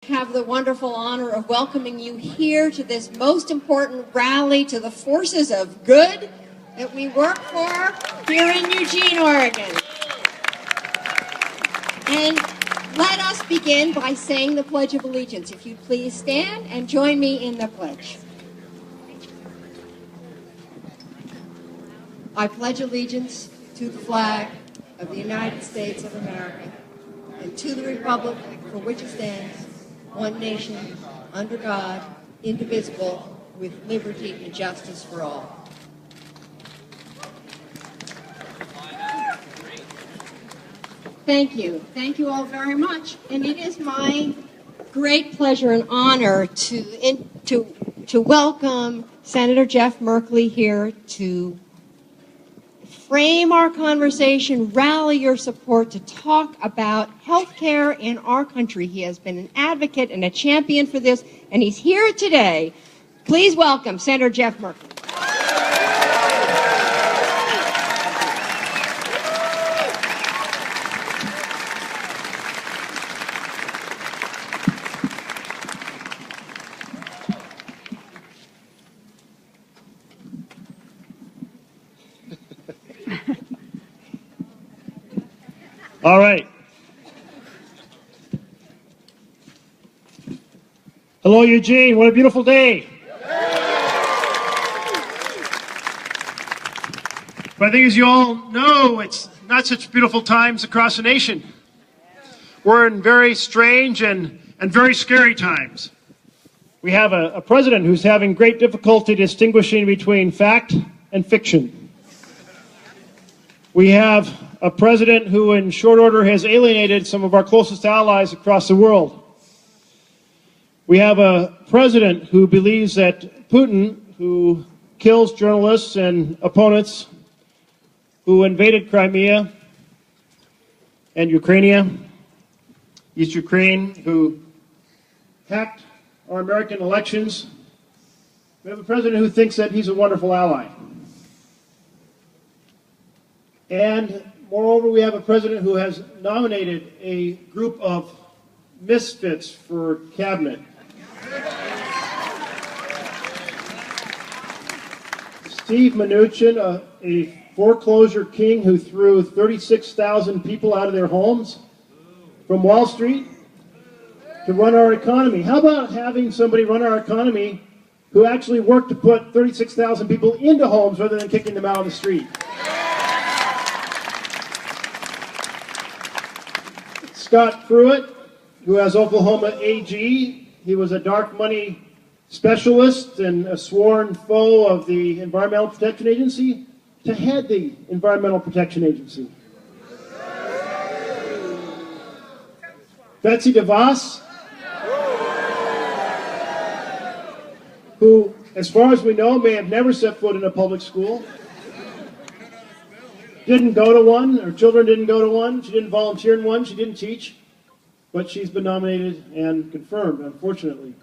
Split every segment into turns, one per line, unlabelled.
Have the wonderful honor of welcoming you here to this most important rally to the forces of good that we work for here in Eugene, Oregon. And let us begin by saying the Pledge of Allegiance. If you'd please stand and join me in the pledge. I pledge allegiance to the flag of the United States of America and to the republic for which it stands, one nation, under God, indivisible, with liberty and justice for all. Thank you. Thank you all very much. And it is my great pleasure and honor to welcome Senator Jeff Merkley here to frame our conversation, rally your support to talk about health care in our country. He has been an advocate and a champion for this, and he's here today. Please welcome Senator Jeff Merkley.
All right. Hello, Eugene. What a beautiful day. But I think, as you all know, it's not such beautiful times across the nation. We're in very strange and very scary times. We have a president who's having great difficulty distinguishing between fact and fiction. We have a president who in short order has alienated some of our closest allies across the world. We have a president who believes that Putin, who kills journalists and opponents, who invaded Crimea and East Ukraine, who hacked our American elections. We have a president who thinks that he's a wonderful ally. And moreover, we have a president who has nominated a group of misfits for cabinet. Steve Mnuchin, a foreclosure king who threw 36,000 people out of their homes from Wall Street to run our economy. How about having somebody run our economy who actually worked to put 36,000 people into homes rather than kicking them out on the street? Scott Pruitt, who has Oklahoma AG. He was a dark money specialist and a sworn foe of the Environmental Protection Agency, to head the Environmental Protection Agency. Betsy DeVos, who, as far as we know, may have never set foot in a public school. Didn't go to one, her children didn't go to one, she didn't volunteer in one, she didn't teach, but she's been nominated and confirmed, unfortunately.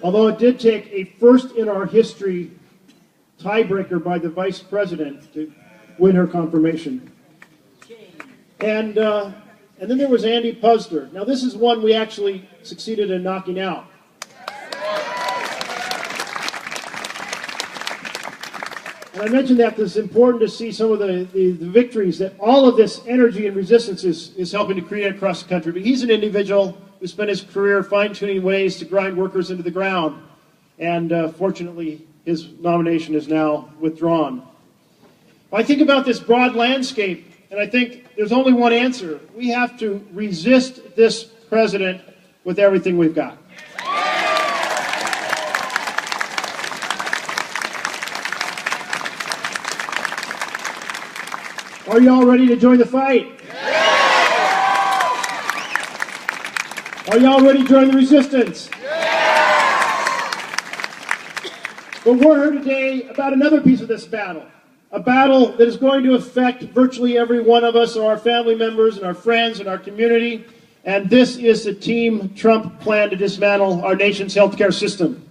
Although it did take a first in our history tiebreaker by the vice president to win her confirmation. And then there was Andy Puzder. Now this is one we actually succeeded in knocking out. And I mentioned that it's important to see some of the victories that all of this energy and resistance is helping to create across the country. But he's an individual who spent his career fine-tuning ways to grind workers into the ground. And fortunately, his nomination is now withdrawn. I think about this broad landscape, and I think there's only one answer. We have to resist this president with everything we've got. Are you all ready to join the fight? Are you all ready to join the resistance? But we're here today about another piece of this battle. A battle that is going to affect virtually every one of us, our family members and our friends and our community. And this is the Team Trump plan to dismantle our nation's healthcare system.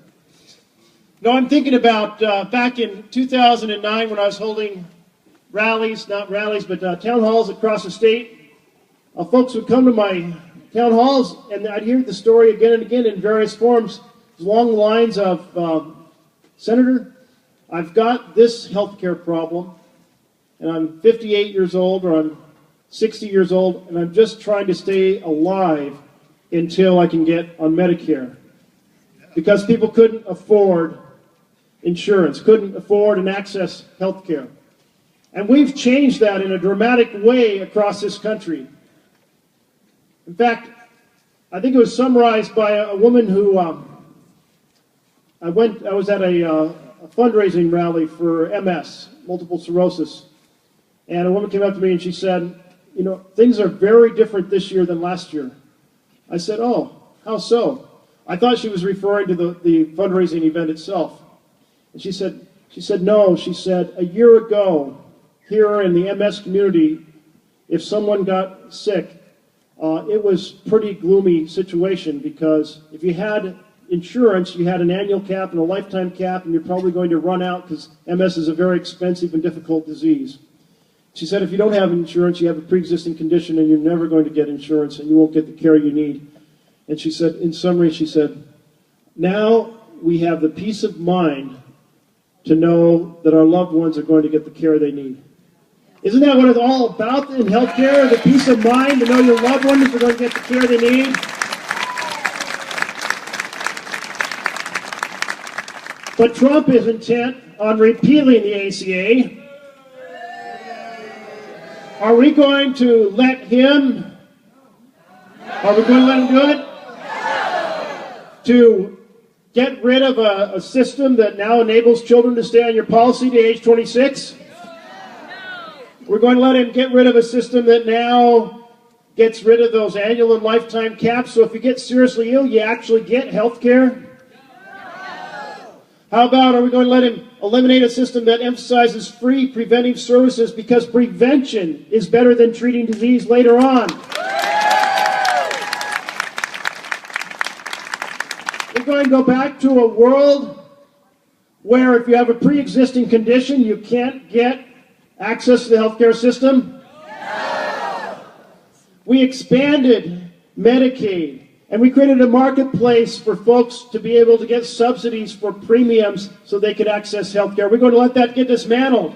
Now, I'm thinking about back in 2009 when I was holding rallies, not rallies, but town halls across the state. Folks would come to my town halls, and I'd hear the story again and again in various forms, along the lines of, Senator, I've got this healthcare problem, and I'm 58 years old, or I'm 60 years old, and I'm just trying to stay alive until I can get on Medicare. Because people couldn't afford insurance, couldn't afford and access health care. And we've changed that in a dramatic way across this country. In fact, I think it was summarized by a woman who, I was at a fundraising rally for MS, multiple sclerosis, and a woman came up to me and she said, you know, things are very different this year than last year. I said, oh, how so? I thought she was referring to the fundraising event itself. And she said, no, she said, a year ago, here in the MS community, if someone got sick, it was a pretty gloomy situation because if you had insurance, you had an annual cap and a lifetime cap, and you're probably going to run out because MS is a very expensive and difficult disease. She said, if you don't have insurance, you have a pre-existing condition and you're never going to get insurance and you won't get the care you need. And she said, in summary, she said, now we have the peace of mind to know that our loved ones are going to get the care they need. Isn't that what it's all about in healthcare? The peace of mind to know your loved ones are going to get the care they need? But Trump is intent on repealing the ACA. Are we going to let him? Are we going to let him do it? To get rid of a system that now enables children to stay on your policy to age 26? We're going to let him get rid of a system that now gets rid of those annual and lifetime caps, so if you get seriously ill, you actually get health care? How about, are we going to let him eliminate a system that emphasizes free preventive services because prevention is better than treating disease later on? We're going to go back to a world where if you have a pre-existing condition, you can't get access to the healthcare system? We expanded Medicaid, and we created a marketplace for folks to be able to get subsidies for premiums so they could access healthcare. We're going to let that get dismantled.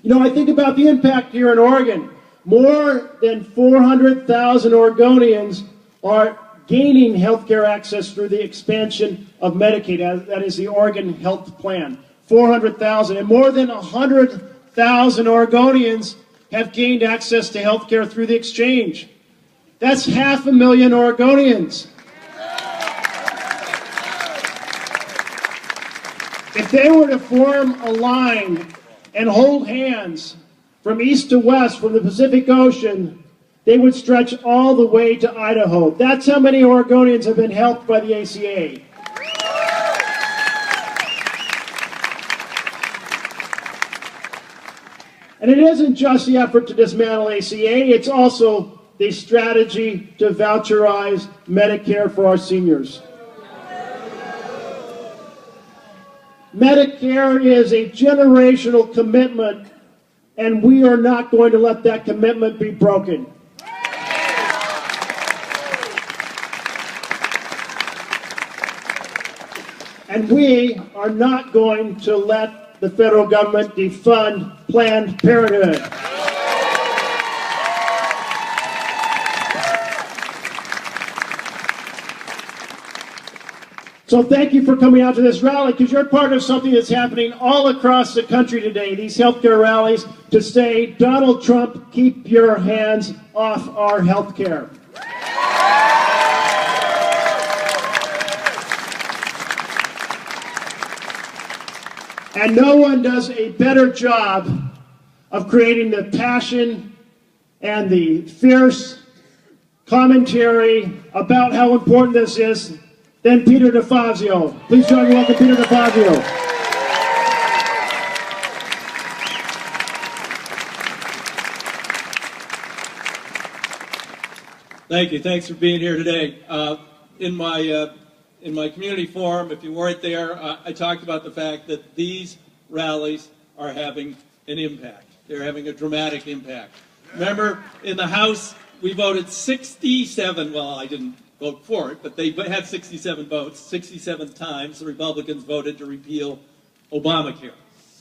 You know, I think about the impact here in Oregon. More than 400,000 Oregonians are gaining healthcare access through the expansion of Medicaid. That is the Oregon Health Plan. 400,000. And more than 100,000 Oregonians have gained access to health care through the exchange. That's 500,000 Oregonians. If they were to form a line and hold hands from east to west, from the Pacific Ocean, they would stretch all the way to Idaho. That's how many Oregonians have been helped by the ACA. And it isn't just the effort to dismantle ACA, it's also the strategy to voucherize Medicare for our seniors. Medicare is a generational commitment, and we are not going to let that commitment be broken. And we are not going to let the federal government defund Planned Parenthood. So thank you for coming out to this rally, because you're part of something that's happening all across the country today, these healthcare rallies, to say, Donald Trump, keep your hands off our healthcare. And no one does a better job of creating the passion and the fierce commentary about how important this is than Peter DeFazio. Please join me in welcoming Peter DeFazio.
Thank you. Thanks for being here today. In my community forum, if you weren't there, I talked about the fact that these rallies are having an impact. They're having a dramatic impact. Remember, in the House, we voted 67, well, I didn't vote for it, but they had 67 votes. 67 times the Republicans voted to repeal Obamacare.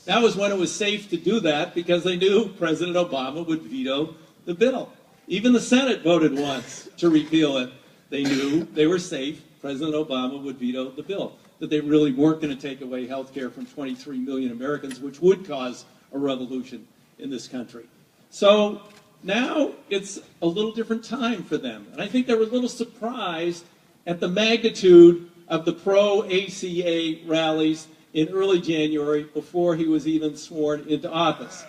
That was when it was safe to do that because they knew President Obama would veto the bill. Even the Senate voted once to repeal it. They knew they were safe. President Obama would veto the bill, that they really weren't going to take away health care from 23 million Americans, which would cause a revolution in this country. So now it's a little different time for them. And I think they were a little surprised at the magnitude of the pro-ACA rallies in early January before he was even sworn into office.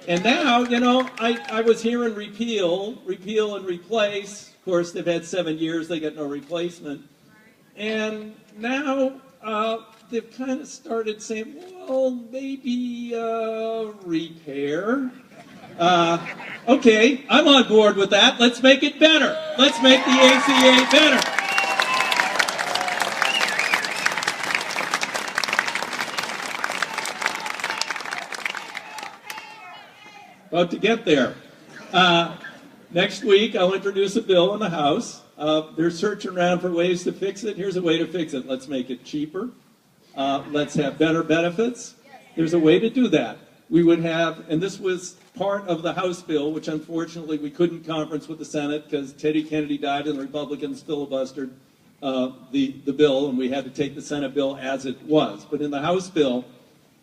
And now, you know, I was hearing repeal and replace. Of course, they've had 7 years, they get no replacement. And now they've kind of started saying, well, maybe repair. Okay, I'm on board with that. Let's make it better. Let's make the ACA better. About to get there. Next week, I'll introduce a bill in the House. They're searching around for ways to fix it. Here's a way to fix it. Let's make it cheaper. Let's have better benefits. There's a way to do that. We would have, and this was part of the House bill, which unfortunately we couldn't conference with the Senate because Teddy Kennedy died and the Republicans filibustered the bill, and we had to take the Senate bill as it was. But in the House bill,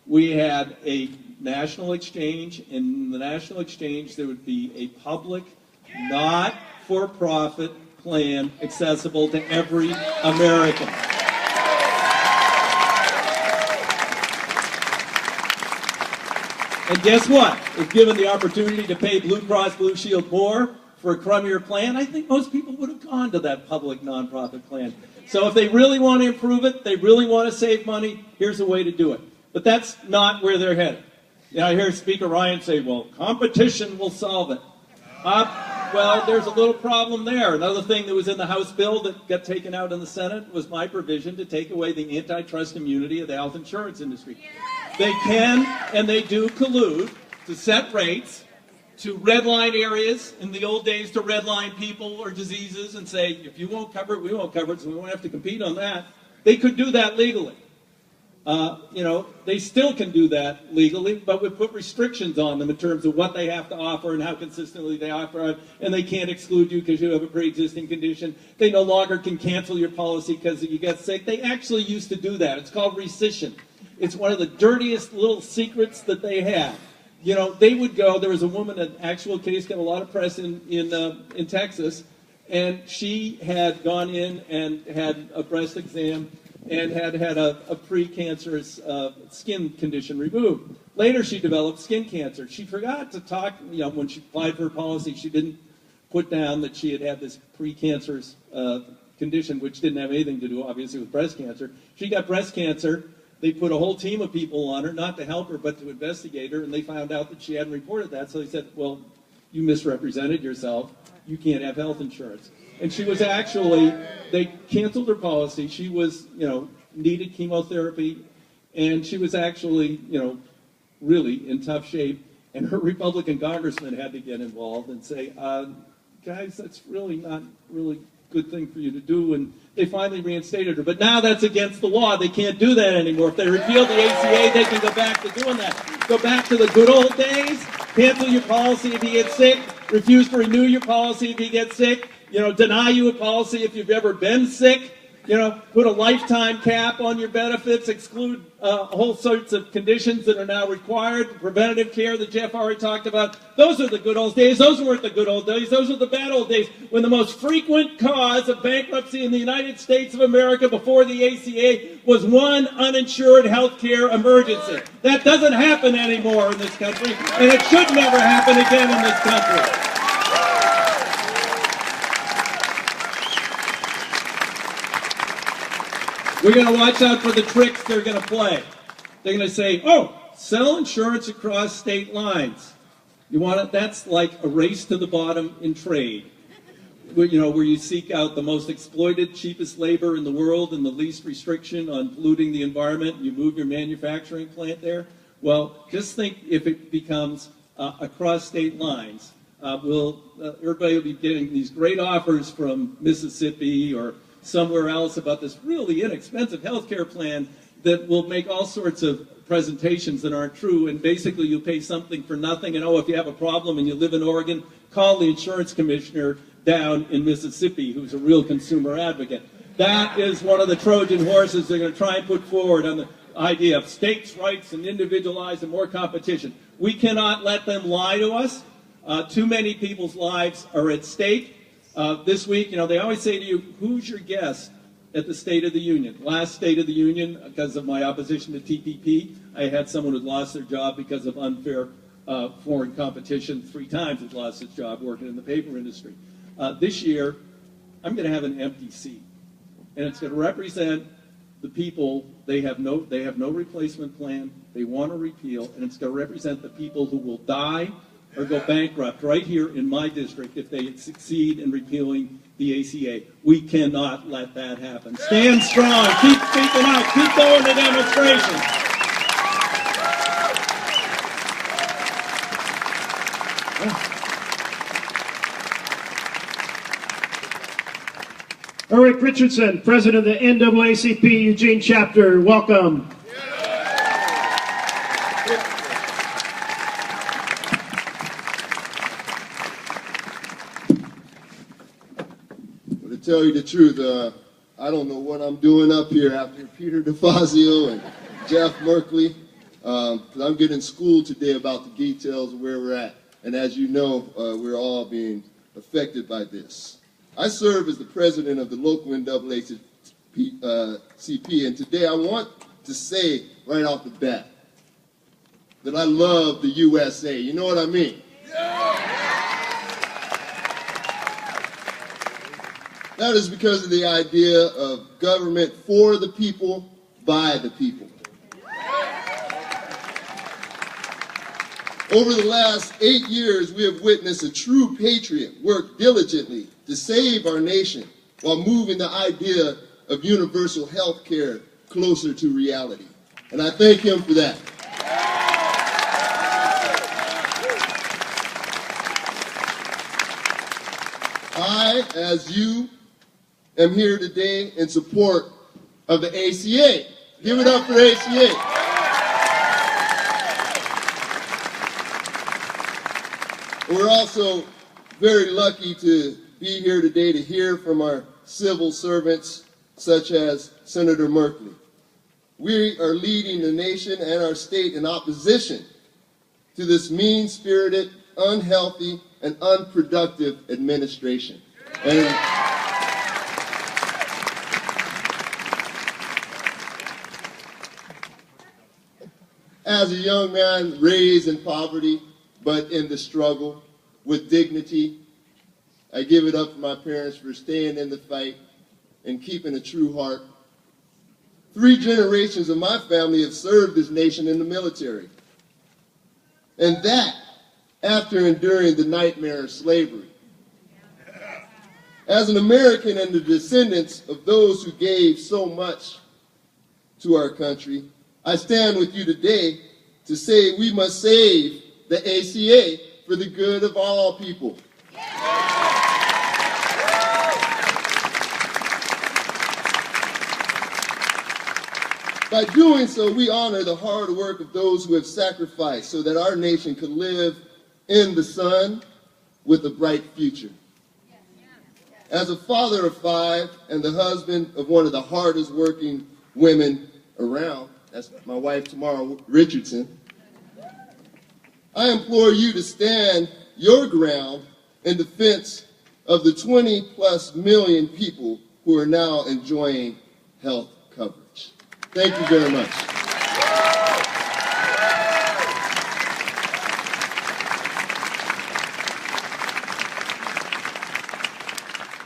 we had a national exchange. In the national exchange, there would be a public, not-for-profit plan accessible to every American. And guess what? If given the opportunity to pay Blue Cross Blue Shield more for a crummier plan, I think most people would have gone to that public nonprofit plan. So if they really want to improve it, they really want to save money, here's a way to do it. But that's not where they're headed. You know, I hear Speaker Ryan say, well, competition will solve it. Well, there's a little problem there. Another thing that was in the House bill that got taken out in the Senate was my provision to take away the antitrust immunity of the health insurance industry. They can and they do collude to set rates, to redline areas, in the old days to redline people or diseases and say, if you won't cover it, we won't cover it, so we won't have to compete on that. They could do that legally. You know, they still can do that legally, but we put restrictions on them in terms of what they have to offer and how consistently they offer it, and they can't exclude you because you have a pre-existing condition. They no longer can cancel your policy because you get sick. They actually used to do that. It's called rescission. It's one of the dirtiest little secrets that they had. You know, they would go, there was a woman, an actual case, got a lot of press in Texas, and she had gone in and had a breast exam and had a pre-cancerous skin condition removed. Later, she developed skin cancer. She forgot to talk, you know, when she applied for her policy, she didn't put down that she had this pre-cancerous condition, which didn't have anything to do, obviously, with breast cancer. She got breast cancer. They put a whole team of people on her, not to help her, but to investigate her, and they found out that she hadn't reported that. So they said, well, you misrepresented yourself. You can't have health insurance. And she was actually, they canceled her policy. She was, you know, needed chemotherapy, and she was actually, you know, really in tough shape. And her Republican congressman had to get involved and say, guys, that's really not really good thing for you to do. And they finally reinstated her. But now that's against the law. They can't do that anymore. If they repeal the ACA, they can go back to doing that. Go back to the good old days, cancel your policy if you get sick, refuse to renew your policy if you get sick, you know, deny you a policy if you've ever been sick, you know, put a lifetime cap on your benefits, exclude whole sorts of conditions that are now required, preventative care that Jeff already talked about. Those are the good old days. Those weren't the good old days. Those are the bad old days when the most frequent cause of bankruptcy in the United States of America before the ACA was one uninsured health care emergency. That doesn't happen anymore in this country, and it should never happen again in this country. We're going to watch out for the tricks they're going to play. They're going to say, oh, sell insurance across state lines. You want it? That's like a race to the bottom in trade. Where, you know, where you seek out the most exploited, cheapest labor in the world and the least restriction on polluting the environment. You move your manufacturing plant there. Well, just think if it becomes across state lines. everybody will be getting these great offers from Mississippi or somewhere else about this really inexpensive health care plan that will make all sorts of presentations that aren't true, and basically you pay something for nothing, and if you have a problem and you live in Oregon, call the insurance commissioner down in Mississippi, who's a real consumer advocate. That is one of the Trojan horses they're going to try and put forward on the idea of states' rights and individualized and more competition. We cannot let them lie to us. Too many people's lives are at stake. This week, they always say to you, who's your guest at the State of the Union? Last State of the Union, because of my opposition to TPP, I had someone who lost their job because of unfair foreign competition. 3 times has lost his job working in the paper industry. This year, I'm going to have an empty seat. And it's going to represent the people. They have no replacement plan. They want to repeal. And it's going to represent the people who will die or go bankrupt right here in my district if they succeed in repealing the ACA. We cannot let that happen. Stand strong. Keep speaking out. Keep going to demonstrations.
Eric Richardson, president of the NAACP Eugene chapter. Welcome.
To tell you the truth, I don't know what I'm doing up here after Peter DeFazio and Jeff Merkley. I'm getting schooled today about the details of where we're at. And as you know, we're all being affected by this. I serve as the president of the local NAACP, and today I want to say right off the bat that I love the USA. You know what I mean? That is because of the idea of government for the people, by the people. Over the last 8 years, we have witnessed a true patriot work diligently to save our nation while moving the idea of universal health care closer to reality. And I thank him for that. I, as you, am here today in support of the ACA. Give it up for ACA. We're also very lucky to be here today to hear from our civil servants, such as Senator Merkley. We are leading the nation and our state in opposition to this mean-spirited, unhealthy, and unproductive administration. And as a young man raised in poverty, but in the struggle with dignity, I give it up for my parents for staying in the fight and keeping a true heart. 3 generations of my family have served this nation in the military. And that after enduring the nightmare of slavery. As an American and the descendants of those who gave so much to our country, I stand with you today to say we must save the ACA for the good of all people. By doing so, we honor the hard work of those who have sacrificed so that our nation could live in the sun with a bright future. As a father of 5 and the husband of one of the hardest working women around, that's my wife Tamara Richardson, I implore you to stand your ground in defense of the 20+ million people who are now enjoying health coverage. Thank you very much.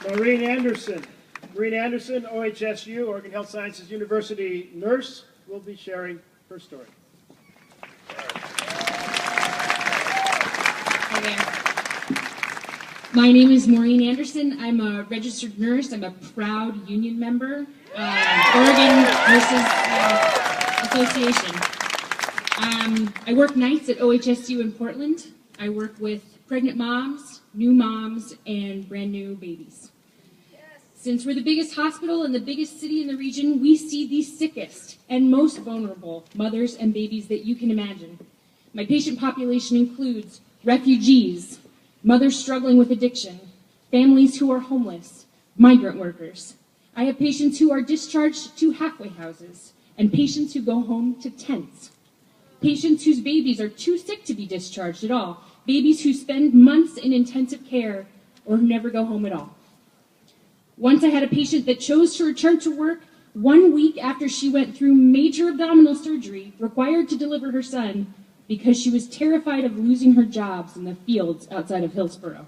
Maureen Anderson. Maureen Anderson, OHSU, Oregon Health Sciences University nurse, will be sharing her story.
Hi there. My name is Maureen Anderson. I'm a registered nurse. I'm a proud union member, Oregon Nurses Association. I work nights at OHSU in Portland. I work with pregnant moms, new moms, and brand new babies. Since we're the biggest hospital and the biggest city in the region, we see the sickest and most vulnerable mothers and babies that you can imagine. My patient population includes refugees, mothers struggling with addiction, families who are homeless, migrant workers. I have patients who are discharged to halfway houses, and patients who go home to tents. Patients whose babies are too sick to be discharged at all. Babies who spend months in intensive care or who never go home at all. Once I had a patient that chose to return to work 1 week after she went through major abdominal surgery required to deliver her son because she was terrified of losing her jobs in the fields outside of Hillsborough.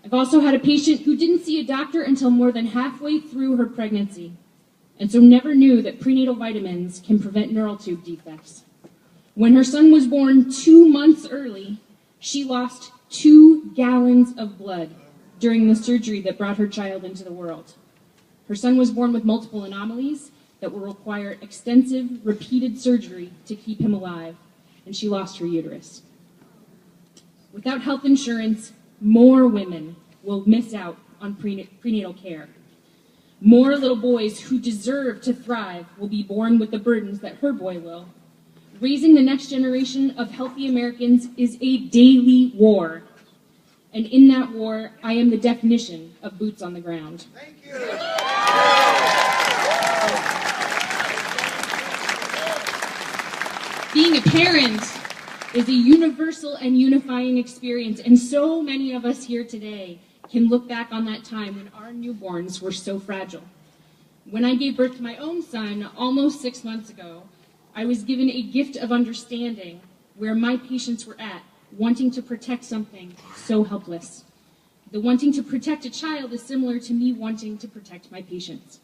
I've also had a patient who didn't see a doctor until more than halfway through her pregnancy, and so never knew that prenatal vitamins can prevent neural tube defects. When her son was born 2 months early, she lost 2 gallons of blood during the surgery that brought her child into the world. Her son was born with multiple anomalies that will require extensive, repeated surgery to keep him alive, and she lost her uterus. Without health insurance, more women will miss out on prenatal care. More little boys who deserve to thrive will be born with the burdens that her boy will. Raising the next generation of healthy Americans is a daily war. And in that war, I am the definition of boots on the ground.
Thank you.
Being a parent is a universal and unifying experience, and so many of us here today can look back on that time when our newborns were so fragile. When I gave birth to my own son almost 6 months ago, I was given a gift of understanding where my patients were at, wanting to protect something so helpless. The wanting to protect a child is similar to me wanting to protect my patients.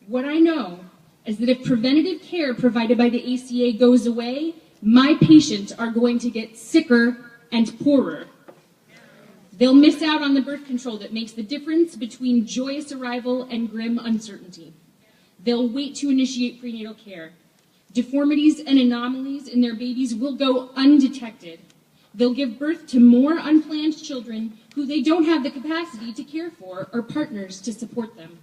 What I know is that if preventative care provided by the ACA goes away, my patients are going to get sicker and poorer. They'll miss out on the birth control that makes the difference between joyous arrival and grim uncertainty. They'll wait to initiate prenatal care. Deformities and anomalies in their babies will go undetected. They'll give birth to more unplanned children who they don't have the capacity to care for or partners to support them.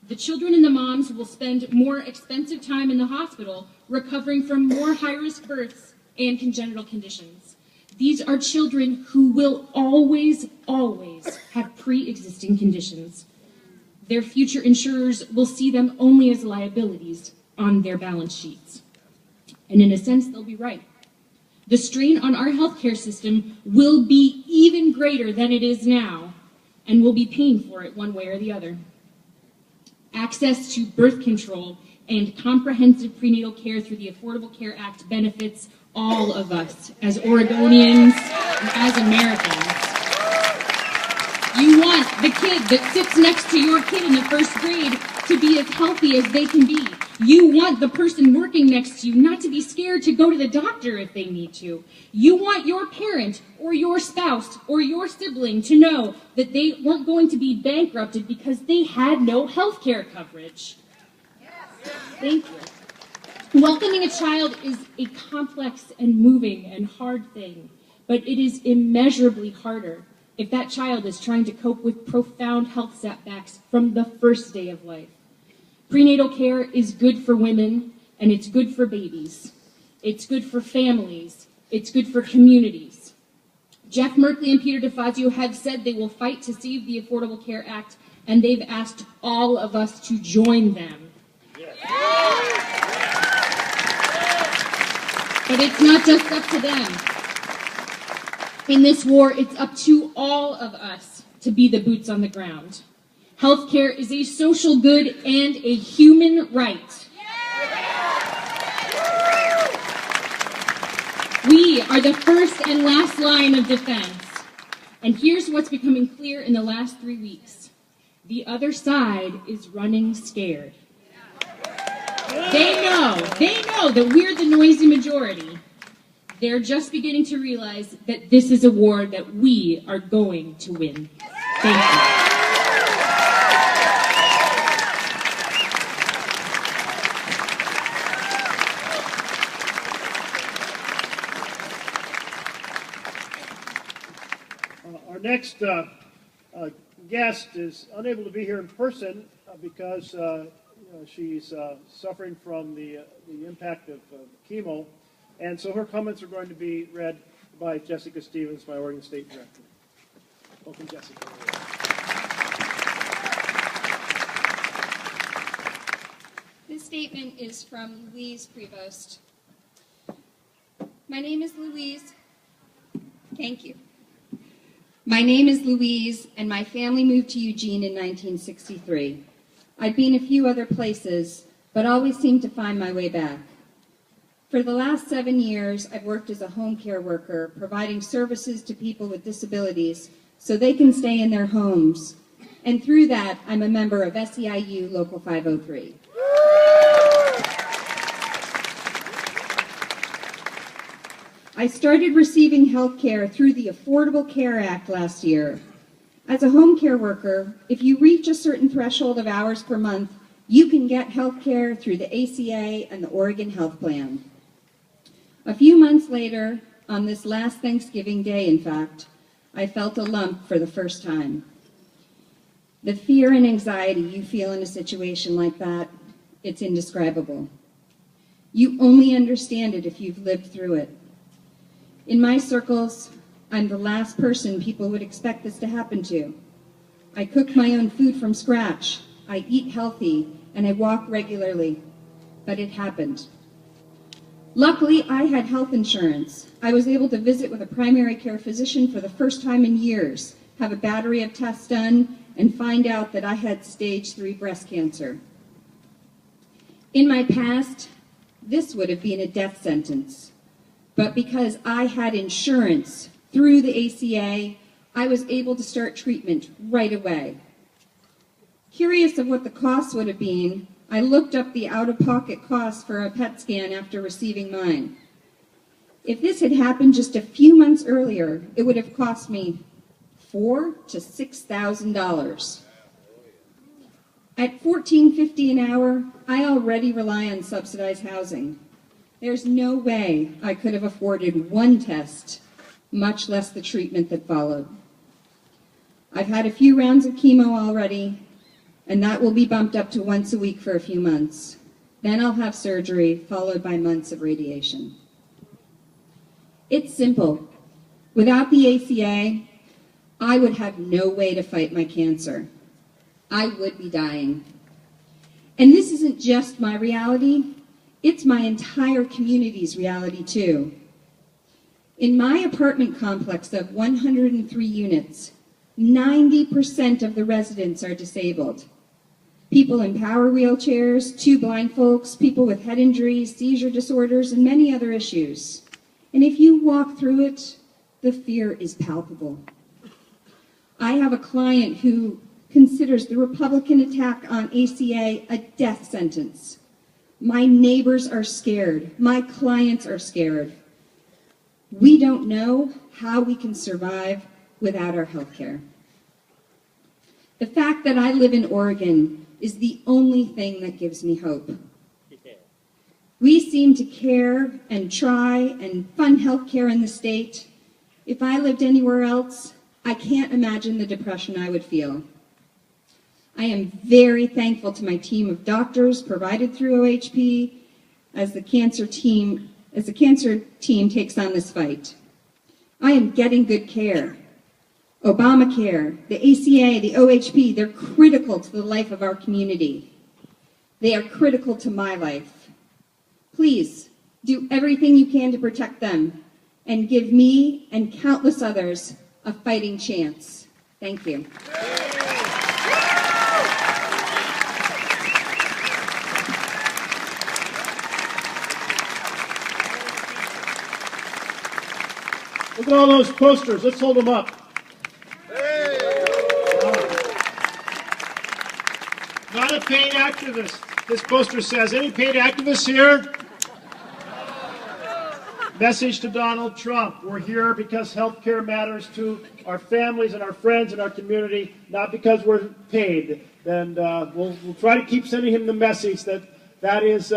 The children and the moms will spend more expensive time in the hospital recovering from more high-risk births and congenital conditions. These are children who will always have pre-existing conditions. Their future insurers will see them only as liabilities on their balance sheets. And in a sense, they'll be right. The strain on our healthcare system will be even greater than it is now, and we'll be paying for it one way or the other. Access to birth control and comprehensive prenatal care through the Affordable Care Act benefits all of us as Oregonians and as Americans. You want the kid that sits next to your kid in the first grade to be as healthy as they can be. You want the person working next to you not to be scared to go to the doctor if they need to. You want your parent or your spouse or your sibling to know that they weren't going to be bankrupted because they had no health care coverage. Thank you. Welcoming a child is a complex and moving and hard thing, but it is immeasurably harder if that child is trying to cope with profound health setbacks from the first day of life. Prenatal care is good for women, and it's good for babies. It's good for families. It's good for communities. Jeff Merkley and Peter DeFazio have said they will fight to save the Affordable Care Act, and they've asked all of us to join them. But it's not just up to them. In this war, it's up to all of us to be the boots on the ground. Healthcare is a social good and a human right. We are the first and last line of defense. And here's what's becoming clear in the last 3 weeks. The other side is running scared. They know that we're the noisy majority. They're just beginning to realize that this is a war that we are going to win. Thank you.
next guest is unable to be here in person because she's suffering from the impact of chemo. And so her comments are going to be read by Jessica Stevens, my Oregon State Director. Welcome, Jessica.
This statement is from Louise Prevost. My name is Louise. Thank you. My name is Louise, and my family moved to Eugene in 1963. I'd been a few other places, but always seemed to find my way back. For the last 7 years, I've worked as a home care worker, providing services to people with disabilities so they can stay in their homes. And through that, I'm a member of SEIU Local 503. I started receiving health care through the Affordable Care Act last year. As a home care worker, if you reach a certain threshold of hours per month, you can get health care through the ACA and the Oregon Health Plan. A few months later, on this last Thanksgiving Day, in fact, I felt a lump for the first time. The fear and anxiety you feel in a situation like that, it's indescribable. You only understand it if you've lived through it. In my circles, I'm the last person people would expect this to happen to. I cook my own food from scratch, I eat healthy, and I walk regularly. But it happened. Luckily, I had health insurance. I was able to visit with a primary care physician for the first time in years, have a battery of tests done, and find out that I had stage 3 breast cancer. In my past, this would have been a death sentence. But because I had insurance through the ACA, I was able to start treatment right away. Curious of what the cost would have been, I looked up the out-of-pocket cost for a PET scan after receiving mine. If this had happened just a few months earlier, it would have cost me $4,000 to $6,000. At $14.50 an hour, I already rely on subsidized housing. There's no way I could have afforded one test, much less the treatment that followed. I've had a few rounds of chemo already, and that will be bumped up to once a week for a few months. Then I'll have surgery, followed by months of radiation. It's simple. Without the ACA, I would have no way to fight my cancer. I would be dying. And this isn't just my reality. It's my entire community's reality, too. In my apartment complex of 103 units, 90% of the residents are disabled. People in power wheelchairs, 2 blind folks, people with head injuries, seizure disorders, and many other issues. And if you walk through it, the fear is palpable. I have a client who considers the Republican attack on ACA a death sentence. My neighbors are scared. My clients are scared. We don't know how we can survive without our health care. The fact that I live in Oregon is the only thing that gives me hope. We seem to care and try and fund health care in the state. If I lived anywhere else, I can't imagine the depression I would feel. I am very thankful to my team of doctors provided through OHP as the cancer team takes on this fight. I am getting good care. Obamacare, the ACA, the OHP, they're critical to the life of our community. They are critical to my life. Please do everything you can to protect them and give me and countless others a fighting chance. Thank you.
Look at all those posters. Let's hold them up. Not a paid activist. This poster says, any paid activists here? Message to Donald Trump. We're here because healthcare matters to our families and our friends and our community, not because we're paid. And we'll try to keep sending him the message that is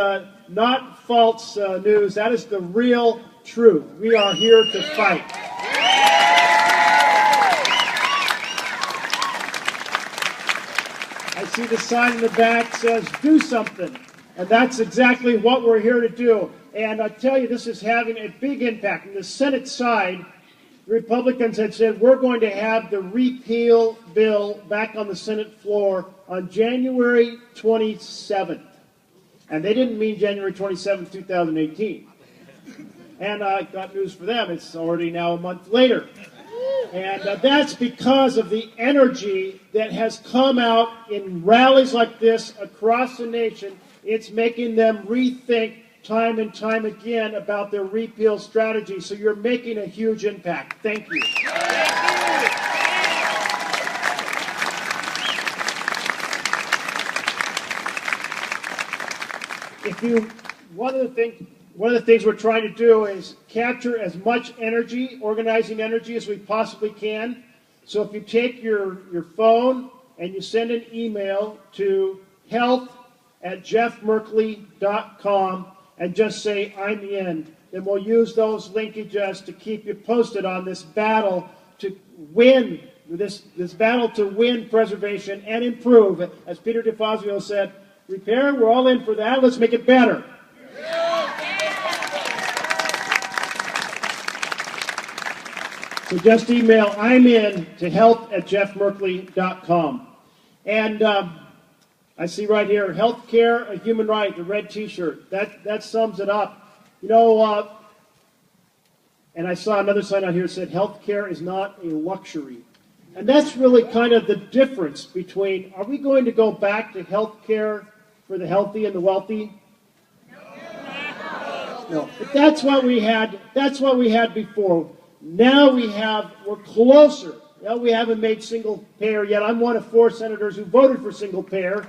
not false news. That is the real truth. We are here to fight. I see the sign in the back says, do something. And that's exactly what we're here to do. And I tell you, this is having a big impact. On the Senate side, the Republicans had said, we're going to have the repeal bill back on the Senate floor on January 27th. And they didn't mean January 27th, 2018. And I got news for them. It's already now a month later. And that's because of the energy that has come out in rallies like this across the nation. It's making them rethink time and time again about their repeal strategy. So you're making a huge impact. Thank you. One of the things we're trying to do is capture as much energy, organizing energy, as we possibly can. So if you take your phone and you send an email to health@jeffmerkley.com and just say, I'm in, then we'll use those linkages to keep you posted on this battle to win, this battle to win preservation and improve. As Peter DeFazio said, repair, we're all in for that. Let's make it better. So just email I'm in to health@jeffmerkley.com. And I see right here, healthcare, a human right, the red T-shirt. That sums it up. You know, and I saw another sign out here that said, healthcare is not a luxury. And that's really kind of the difference between, are we going to go back to healthcare for the healthy and the wealthy? No. But that's what we had before. Now we're closer. Well, we haven't made single payer yet. I'm one of 4 senators who voted for single payer.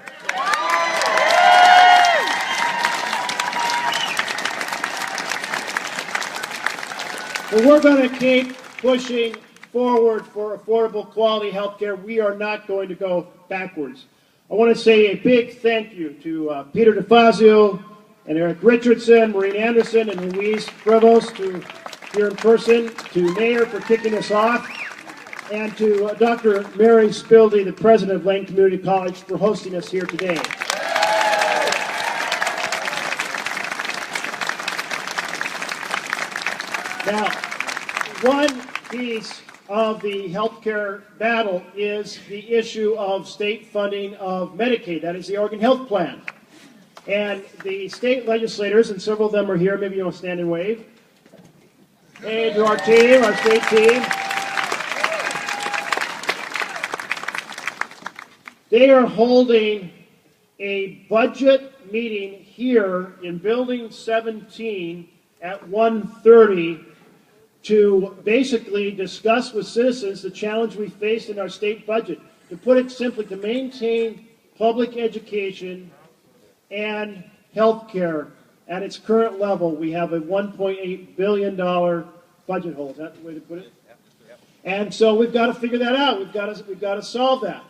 But we're going to keep pushing forward for affordable quality health care. We are not going to go backwards. I want to say a big thank you to Peter DeFazio and Eric Richardson, Maureen Anderson, and Louise Prevost here in person, to Mayor for kicking us off, and to Dr. Mary Spildy, the president of Lane Community College, for hosting us here today. Now, one piece of the healthcare battle is the issue of state funding of Medicaid. That is the Oregon Health Plan. And the state legislators, and several of them are here, maybe you want to stand and wave. Hey, to our team, our state team. They are holding a budget meeting here in Building 17 at 1:30 to basically discuss with citizens the challenge we face in our state budget. To put it simply, to maintain public education and health care at its current level. We have a $1.8 billion budget hole. Is that the way to put it? And so we've got to figure that out. We've got to solve that.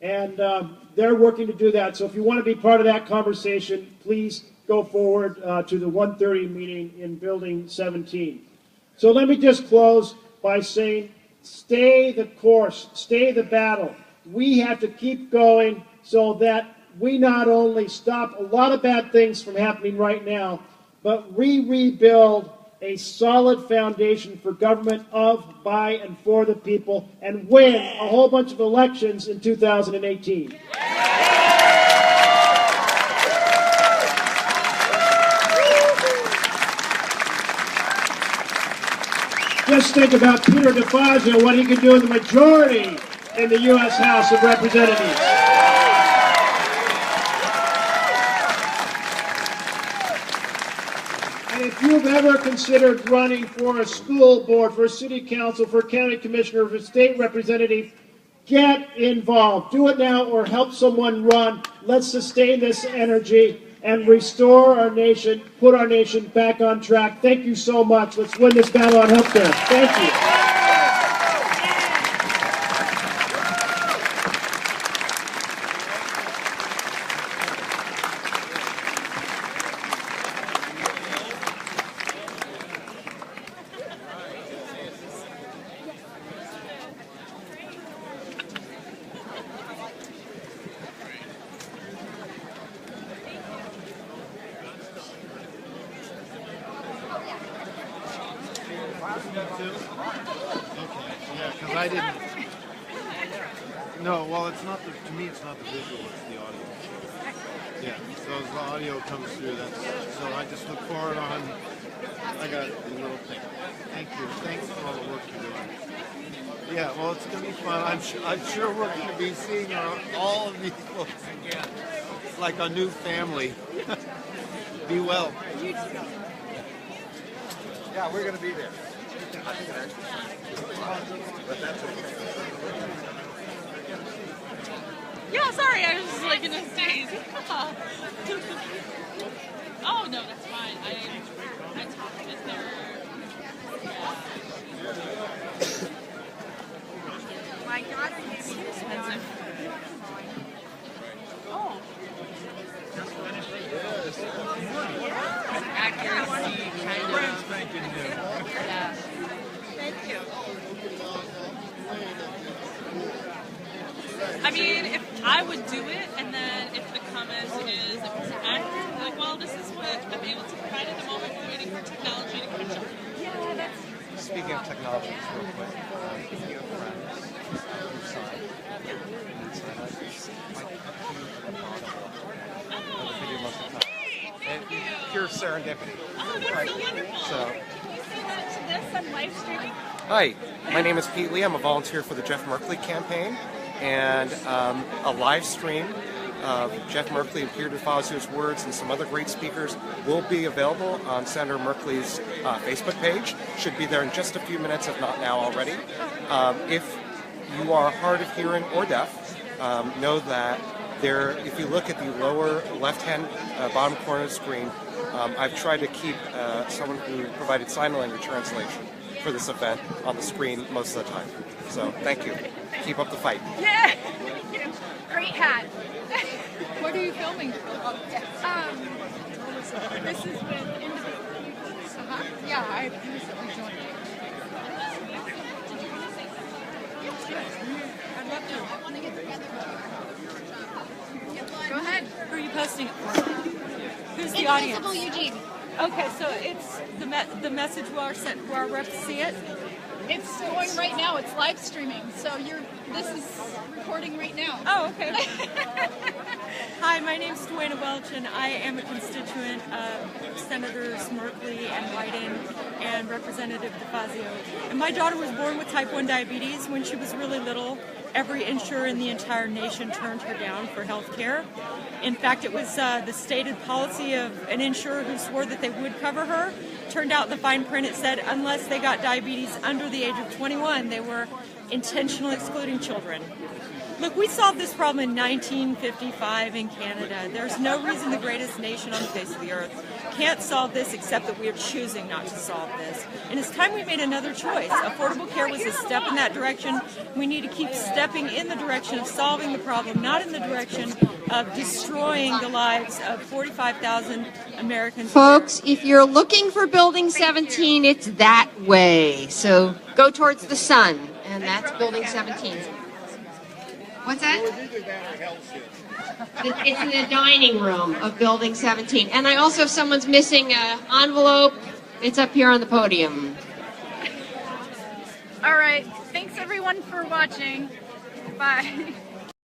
And they're working to do that. So if you want to be part of that conversation, please go forward to the 1:30 meeting in Building 17. So let me just close by saying, stay the course, stay the battle. We have to keep going so that we not only stop a lot of bad things from happening right now, but we rebuild a solid foundation for government of, by, and for the people, and win a whole bunch of elections in 2018. Just think about Peter DeFazio, what he can do in the majority in the U.S. House of Representatives. And if you've ever considered running for a school board, for a city council, for a county commissioner, for a state representative, get involved. Do it now or help someone run. Let's sustain this energy and restore our nation, put our nation back on track. Thank you so much. Let's win this battle on healthcare. Thank you.
No, well, it's not the. To me, it's not the visual; it's the audio. Yeah. So as the audio comes through, so I just look forward on. I got a little thing. Thank you. Thanks for all the work you're doing. Yeah. Well, it's gonna be fun. I'm sure we're gonna be seeing all of these folks again. It's like a new family. Be well. Yeah, we're gonna be there. But that's okay.
Yeah, sorry, I was just like in a daze. Oh no, that's fine. I talked a bit there. Yeah. My God, it's expensive. Oh. Accuracy, kind of. Yeah. Thank you. I mean, if I would do it, and then if the comment is, if it's accurate, like, well, this is what I'm able to provide at the moment, we're waiting for technology to catch up. Yeah, that's...
Speaking of technology, just real quick, if you have friends who sign, need sign pure serendipity.
Oh, that's so wonderful.
So,
can you say that to this on live streaming?
Hi, my name is Pete Lee. I'm a volunteer for the Jeff Merkley campaign, and a live stream of Jeff Merkley and Peter DeFazio's words and some other great speakers will be available on Senator Merkley's Facebook page. Should be there in just a few minutes, if not now already. If you are hard of hearing or deaf, know that if you look at the lower left-hand bottom corner of the screen, I've tried to keep someone who provided sign language translation for this event on the screen most of the time. So thank you. Keep up the fight.
Yeah. Great hat. What are you filming? This is with Indivisible. Yeah, I recently joined it. I'd love to. I want to get together. Go ahead. Who are you posting it for? Who's the audience? Indivisible Eugene. Okay, so it's the message will our reps see it. It's going right now. It's live streaming. So this is recording right now. Oh, okay. Hi, my name's Dwayna Welch, and I am a constituent of Senators Merkley and Wyden and Representative DeFazio. And my daughter was born with type 1 diabetes when she was really little. Every insurer in the entire nation turned her down for health care. In fact, it was the stated policy of an insurer who swore that they would cover her. Turned out in the fine print it said unless they got diabetes under the age of 21, they were intentionally excluding children. Look, we solved this problem in 1955 in Canada. There's no reason the greatest nation on the face of the earth can't solve this except that we are choosing not to solve this. And it's time we made another choice. Affordable care was a step in that direction. We need to keep stepping in the direction of solving the problem, not in the direction of destroying the lives of 45,000 Americans.
Folks, if you're looking for Building 17, it's that way. So go towards the sun, and that's Building 17. What's that? It's in the dining room of Building 17. And I also, if someone's missing an envelope, it's up here on the podium.
All right. Thanks, everyone, for watching. Bye.